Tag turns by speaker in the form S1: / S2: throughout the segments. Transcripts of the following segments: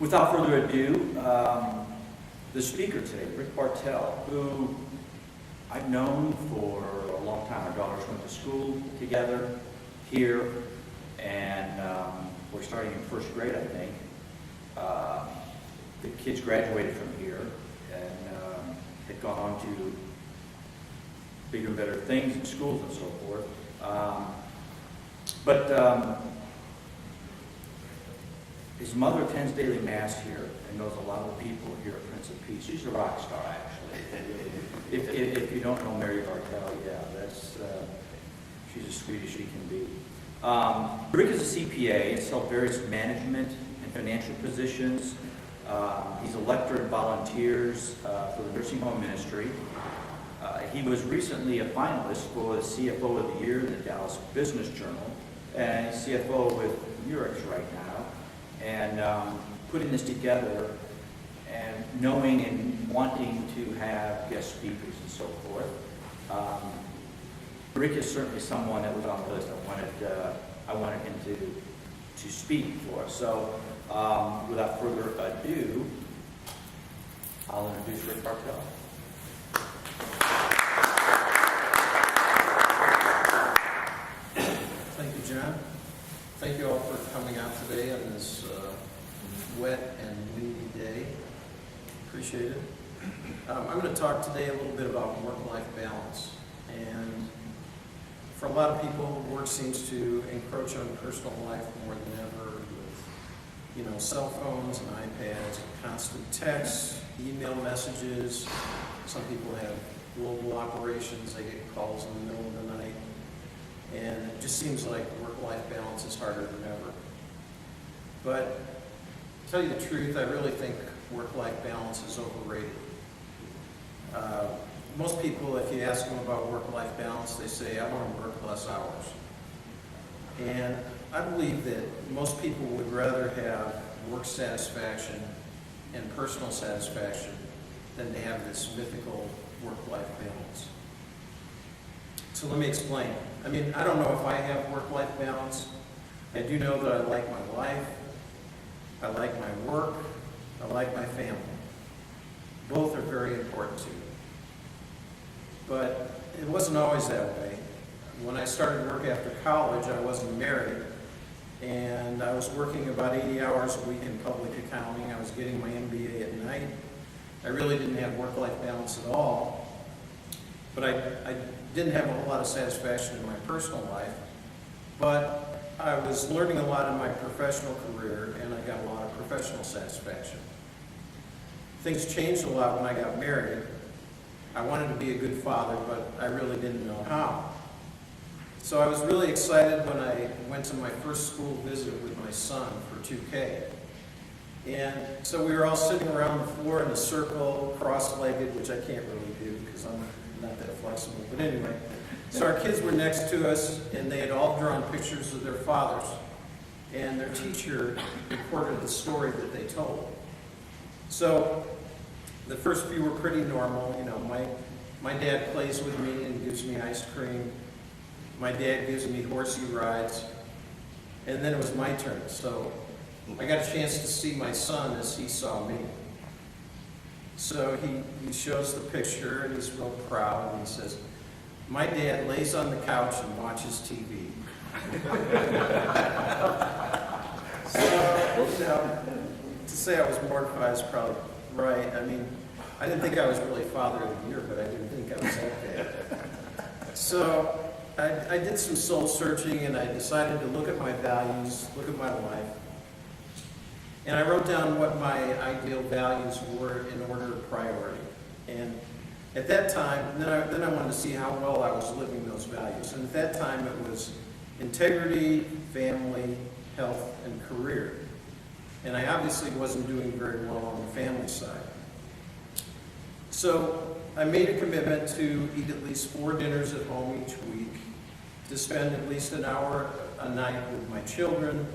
S1: Without further ado, the speaker today, Rick Bartel, who I've known for a long time. Our daughters went to school together here, and we're starting in first grade, I think. The kids graduated from here and had gone on to bigger and better things in schools and so forth. His mother attends daily mass here and knows a lot of people here at Prince of Peace. She's a rock star, actually. If you don't know Mary Bartel, yeah, she's as sweet as she can be. Rick is a CPA, has held various management and financial positions. He's a lecturer and volunteers for the nursing home ministry. He was recently a finalist for the CFO of the Year in the Dallas Business Journal, and he's CFO with Murex right now. And putting this together and knowing and wanting to have guest speakers and so forth. Rick is certainly someone that was on the list I wanted him to speak for. So without further ado, I'll introduce Rick Bartel.
S2: Thank you, John. Thank you all for coming out today on this wet and windy day. Appreciate it. I'm going to talk today a little bit about work-life balance. And for a lot of people, work seems to encroach on personal life more than ever with, cell phones and iPads, constant texts, email messages. Some people have global operations. They get calls in the middle of the night. And it just seems like work-life balance is harder than ever. But to tell you the truth, I really think work-life balance is overrated. Most people, if you ask them about work-life balance, they say, I want to work less hours. And I believe that most people would rather have work satisfaction and personal satisfaction than to have this mythical work-life balance. So let me explain. I don't know if I have work-life balance. I do know that I like my life, I like my work, I like my family. Both are very important to me. But it wasn't always that way. When I started work after college, I wasn't married, and I was working about 80 hours a week in public accounting. I was getting my MBA at night. I really didn't have work-life balance at all. But I didn't have a whole lot of satisfaction in my personal life, but I was learning a lot in my professional career, and I got a lot of professional satisfaction. Things changed a lot when I got married. I wanted to be a good father, but I really didn't know how. So I was really excited when I went to my first school visit with my son for 2K. And so we were all sitting around the floor in a circle, cross-legged, which I can't really do because I'm not that flexible, but anyway. So our kids were next to us, and they had all drawn pictures of their fathers. And their teacher recorded the story that they told. So the first few were pretty normal. My dad plays with me and gives me ice cream. My dad gives me horsey rides. And then it was my turn. So I got a chance to see my son as he saw me. So he shows the picture, and he's real proud, and he says, my dad lays on the couch and watches TV. So, to say I was mortified is probably right. I didn't think I was really Father of the Year, but I didn't think I was that bad. So I did some soul searching, and I decided to look at my values, look at my life. And I wrote down what my ideal values were in order of priority. And at that time, then I wanted to see how well I was living those values. And at that time, it was integrity, family, health, and career. And I obviously wasn't doing very well on the family side. So I made a commitment to eat at least 4 dinners at home each week, to spend at least an hour a night with my children,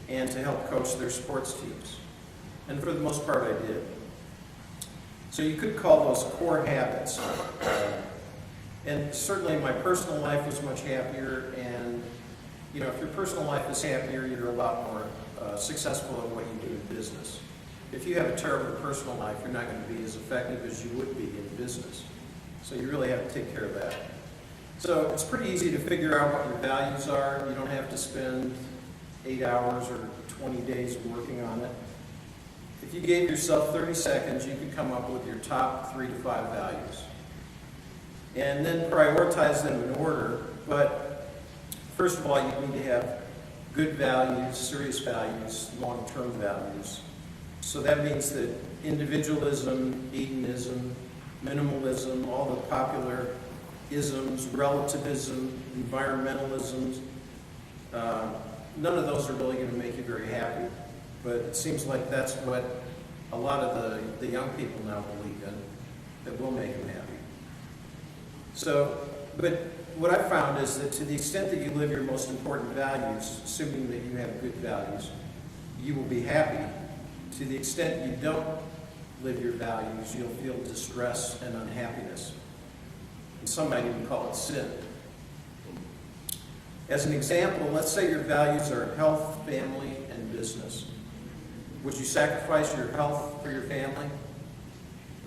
S2: and to help coach their sports teams. And for the most part, I did. So you could call those core habits. And certainly my personal life was much happier, and if your personal life is happier, you're a lot more successful at what you do in business. if you have a terrible personal life, you're not going to be as effective as you would be in business. So you really have to take care of that. So it's pretty easy to figure out what your values are. You don't have to spend 8 hours or 20 days working on it. If you gave yourself 30 seconds, you could come up with your top 3 to 5 values. And then prioritize them in order. But first of all, you need to have good values, serious values, long-term values. So that means that individualism, hedonism, minimalism, all the popular isms, relativism, environmentalism, none of those are really going to make you very happy. But it seems like that's what a lot of the young people now believe in, that will make them happy. So, but what I've found is that to the extent that you live your most important values, assuming that you have good values, you will be happy. To the extent you don't live your values, you'll feel distress and unhappiness. And some might even call it sin. As an example, let's say your values are health, family, and business. Would you sacrifice your health for your family?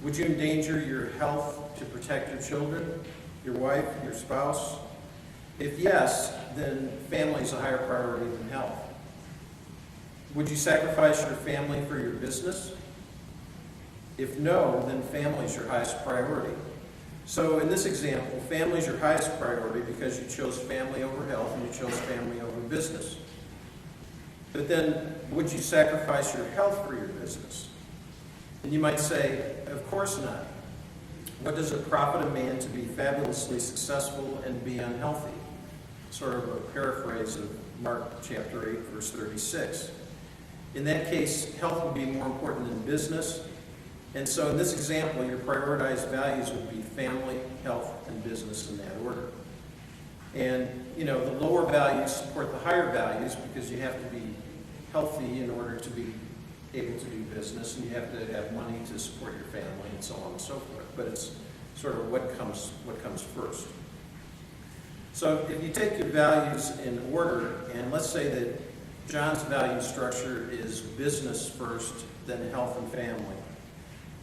S2: Would you endanger your health to protect your children, your wife, your spouse? If yes, then family is a higher priority than health. Would you sacrifice your family for your business? If no, then family is your highest priority. So in this example, family is your highest priority because you chose family over health and you chose family over business. But then, would you sacrifice your health for your business? And you might say, of course not. What does it profit a man to be fabulously successful and be unhealthy? Sort of a paraphrase of Mark chapter 8, verse 36. In that case, health would be more important than business. And so in this example, your prioritized values would be family, health, and business in that order. And, the lower values support the higher values because you have to be healthy in order to be able to do business, and you have to have money to support your family and so on and so forth. But it's sort of what comes first. So if you take your values in order, and let's say that John's value structure is business first, then health and family.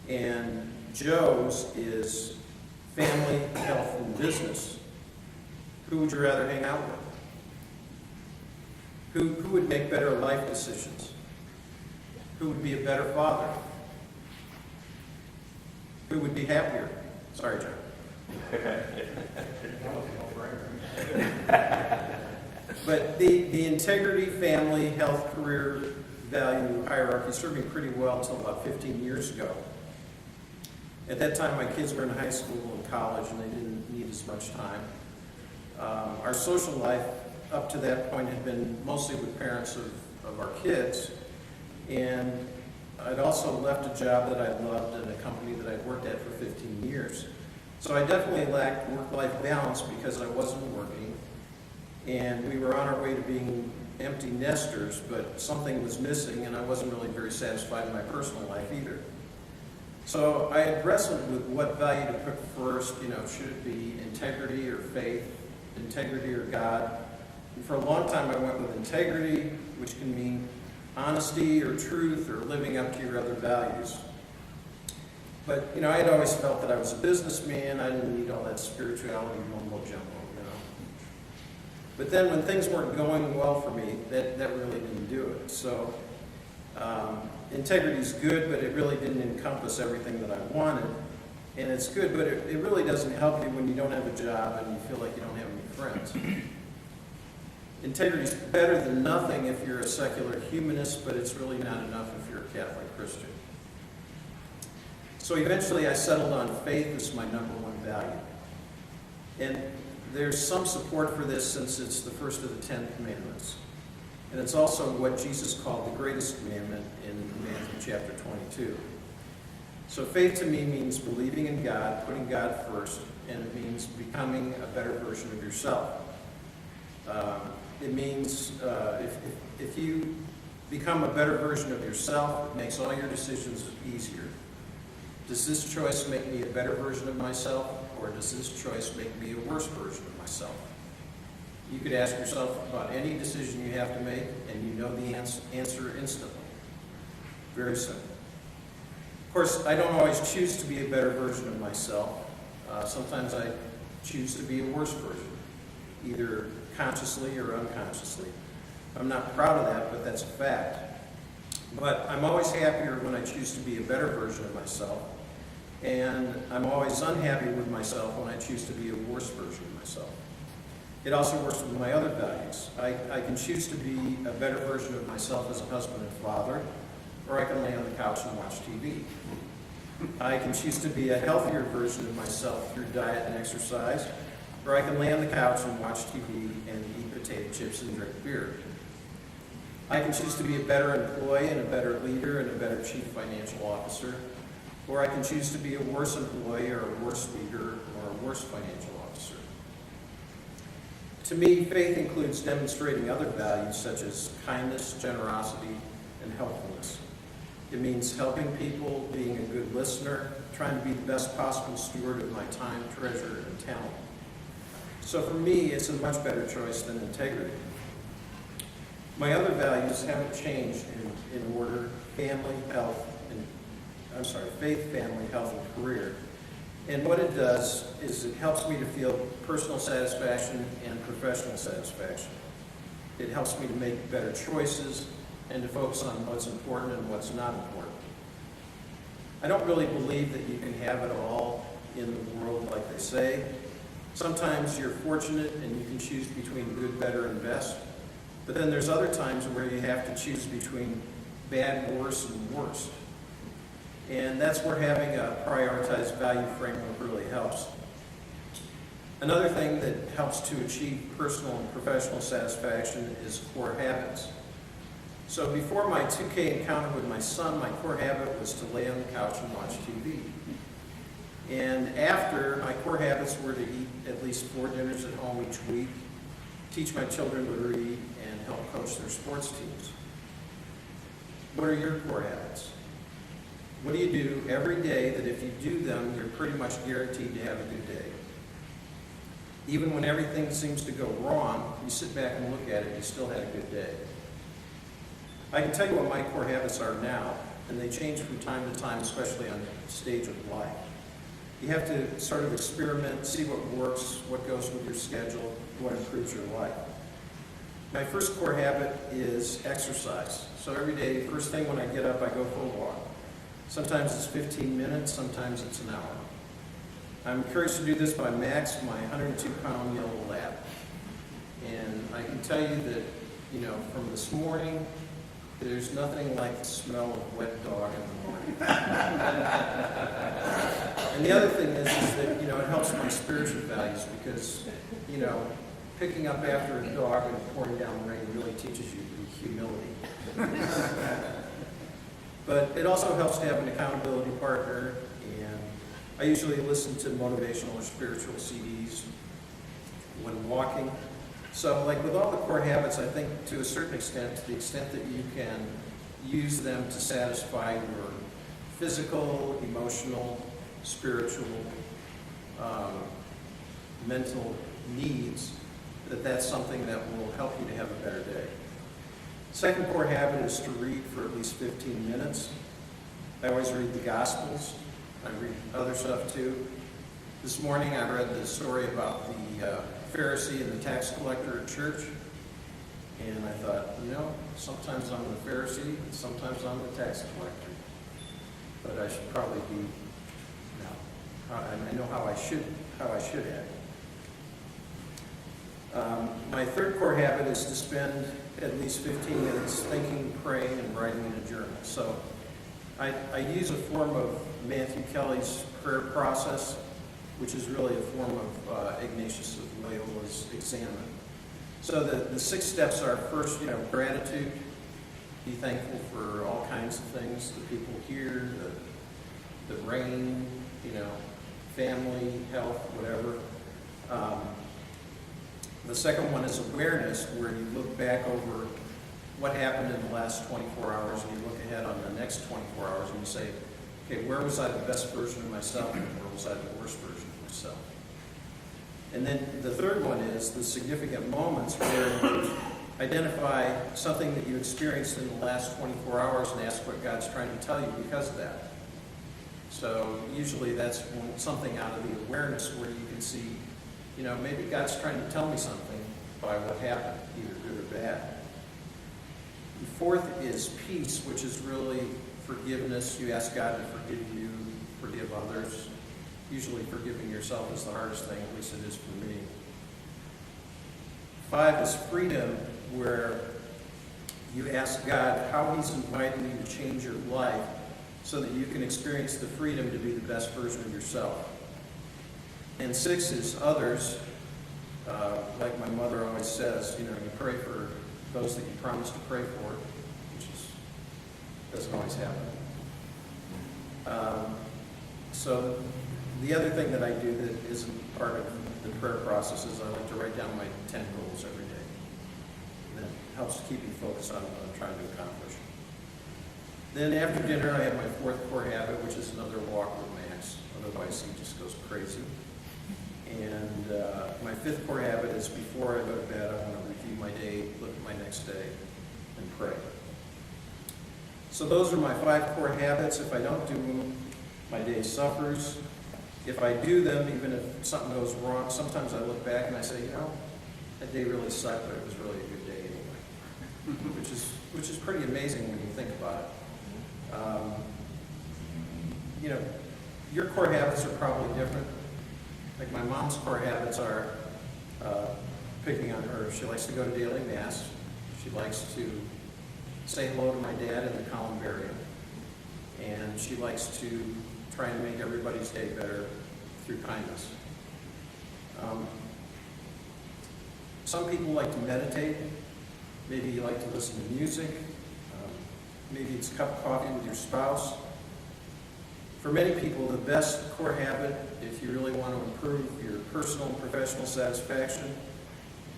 S2: And Joe's is family, health, and business. Who would you rather hang out with? Who would make better life decisions? Who would be a better father? Who would be happier? Sorry, John. But the integrity, family, health, career, value hierarchy served me pretty well until about 15 years ago. At that time, my kids were in high school and college, and they didn't need as much time. Our social life up to that point had been mostly with parents of our kids, and I'd also left a job that I loved in a company that I'd worked at for 15 years. So I definitely lacked work-life balance because I wasn't working, and we were on our way to being empty nesters, but something was missing, and I wasn't really very satisfied in my personal life either. So I had wrestled with what value to put first. Should it be integrity or faith, integrity or God? And for a long time I went with integrity, which can mean honesty or truth or living up to your other values. But, I had always felt that I was a businessman. I didn't need all that spirituality mumbo jumbo, But then when things weren't going well for me, that really didn't do it. So integrity is good, but it really didn't encompass everything that I wanted. And it's good, but it really doesn't help you when you don't have a job and you feel like you don't have any friends. Integrity is better than nothing if you're a secular humanist, but it's really not enough if you're a Catholic Christian. So eventually I settled on faith as my number one value. And there's some support for this since it's the first of the 10 commandments. And it's also what Jesus called the greatest commandment in Matthew chapter 22. So faith to me means believing in God, putting God first, and it means becoming a better version of yourself. It means if you become a better version of yourself, it makes all your decisions easier. Does this choice make me a better version of myself, or does this choice make me a worse version of myself? You could ask yourself about any decision you have to make, and you know the answer instantly. Very simple. Of course, I don't always choose to be a better version of myself. Sometimes I choose to be a worse version, either consciously or unconsciously. I'm not proud of that, but that's a fact. But I'm always happier when I choose to be a better version of myself, and I'm always unhappy with myself when I choose to be a worse version of myself. It also works with my other values. I can choose to be a better version of myself as a husband and father, or I can lay on the couch and watch TV. I can choose to be a healthier version of myself through diet and exercise, or I can lay on the couch and watch TV and eat potato chips and drink beer. I can choose to be a better employee and a better leader and a better chief financial officer, or I can choose to be a worse employee or a worse leader or a worse financial officer. To me, faith includes demonstrating other values such as kindness, generosity, and helpfulness. It means helping people, being a good listener, trying to be the best possible steward of my time, treasure, and talent. So for me, it's a much better choice than integrity. My other values haven't changed in order: family, health, faith, family, health, and career. And what it does is it helps me to feel personal satisfaction and professional satisfaction. It helps me to make better choices and to focus on what's important and what's not important. I don't really believe that you can have it all in the world like they say. Sometimes you're fortunate and you can choose between good, better, and best. But then there's other times where you have to choose between bad, worse, and worst. And that's where having a prioritized value framework really helps. Another thing that helps to achieve personal and professional satisfaction is core habits. So before my 2K encounter with my son, my core habit was to lay on the couch and watch TV. And after, my core habits were to eat at least 4 dinners at home each week, teach my children to read, and help coach their sports teams. What are your core habits? What do you do every day that if you do them, you're pretty much guaranteed to have a good day? Even when everything seems to go wrong, you sit back and look at it, you still had a good day. I can tell you what my core habits are now, and they change from time to time, especially on the stage of life. You have to sort of experiment, see what works, what goes with your schedule, what improves your life. My first core habit is exercise. So every day, first thing when I get up, I go for a walk. Sometimes it's 15 minutes, sometimes it's an hour. I'm encouraged to do this by Max, my 102-pound yellow lab. And I can tell you that, from this morning, there's nothing like the smell of wet dog in the morning. And the other thing is that, it helps my spiritual values because, picking up after a dog and pouring down rain really teaches you humility. But it also helps to have an accountability partner, and I usually listen to motivational or spiritual CDs when walking. So like with all the core habits, I think to a certain extent, to the extent that you can use them to satisfy your physical, emotional, spiritual, mental needs, that's something that will help you to have a better day. Second core habit is to read for at least 15 minutes. I always read the Gospels. I read other stuff too. This morning I read the story about the Pharisee and the tax collector at church. And I thought, sometimes I'm the Pharisee, sometimes I'm the tax collector. But I should probably be, I know how I should act. My third core habit is to spend at least 15 minutes thinking, praying, and writing in a journal. So I use a form of Matthew Kelly's prayer process, which is really a form of Ignatius of Loyola's Examen. So the 6 steps are first, gratitude. Be thankful for all kinds of things, the people here, the rain, family, health, whatever. The second one is awareness, where you look back over what happened in the last 24 hours, and you look ahead on the next 24 hours, and you say, okay, where was I the best version of myself, and where was I the worst version of myself? And then the third one is the significant moments, where you identify something that you experienced in the last 24 hours and ask what God's trying to tell you because of that. So usually that's something out of the awareness where you can see, maybe God's trying to tell me something by what happened, either good or bad. The fourth is peace, which is really forgiveness. You ask God to forgive you, forgive others. Usually forgiving yourself is the hardest thing, at least it is for me. 5 is freedom, where you ask God how He's inviting you to change your life so that you can experience the freedom to be the best version of yourself. And 6 is others. Like my mother always says, you pray for those that you promise to pray for, which doesn't always happen. So the other thing that I do that isn't part of the prayer process is I like to write down my 10 goals every day. That helps to keep me focused on what I'm trying to accomplish. Then after dinner, I have my 4th core habit, which is another walk with Max. Otherwise, he just goes crazy. And my 5th core habit is before I go to bed, I want to review my day, look at my next day, and pray. So those are my 5 core habits. If I don't do them, my day suffers. If I do them, even if something goes wrong, sometimes I look back and I say, that day really sucked, but it was really a good day anyway. which is pretty amazing when you think about it. Your core habits are probably different. Like my mom's core habits are picking on her. She likes to go to daily mass. She likes to say hello to my dad in the columbarium. And she likes to try and make everybody's day better through kindness. Some people like to meditate. Maybe you like to listen to music. Maybe it's a cup of coffee with your spouse. For many people, the best core habit, if you really want to improve your personal and professional satisfaction,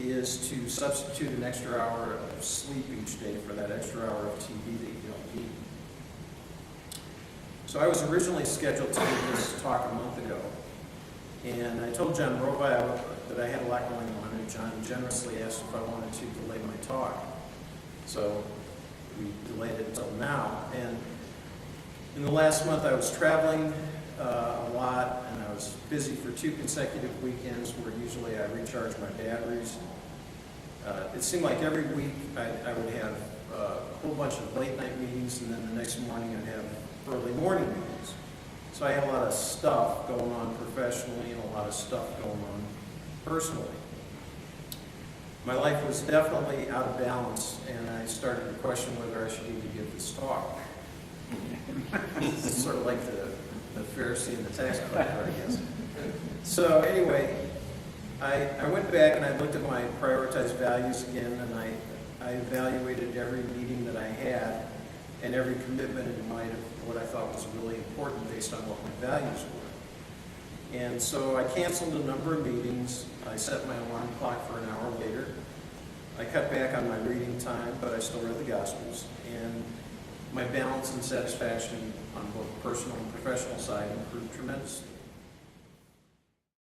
S2: is to substitute an extra hour of sleep each day for that extra hour of TV that you don't need. So I was originally scheduled to give this talk a month ago, and I told John Rovi that I had a lot going on, and John generously asked if I wanted to delay my talk. So we delayed it until now. And in the last month, I was traveling a lot, and I was busy for 2 consecutive weekends where usually I recharge my batteries. It seemed like every week I would have a whole bunch of late night meetings, and then the next morning I'd have early morning meetings. So I had a lot of stuff going on professionally and a lot of stuff going on personally. My life was definitely out of balance, and I started to question whether I should even give this talk. It's sort of like the Pharisee and the tax collector, I guess. So anyway, I went back and I looked at my prioritized values again, and I evaluated every meeting that I had and every commitment in light of what I thought was really important based on what my values were. And so I canceled a number of meetings. I set my alarm clock for an hour later. I cut back on my reading time, but I still read the Gospels. And my balance and satisfaction on both personal and professional side improved tremendously.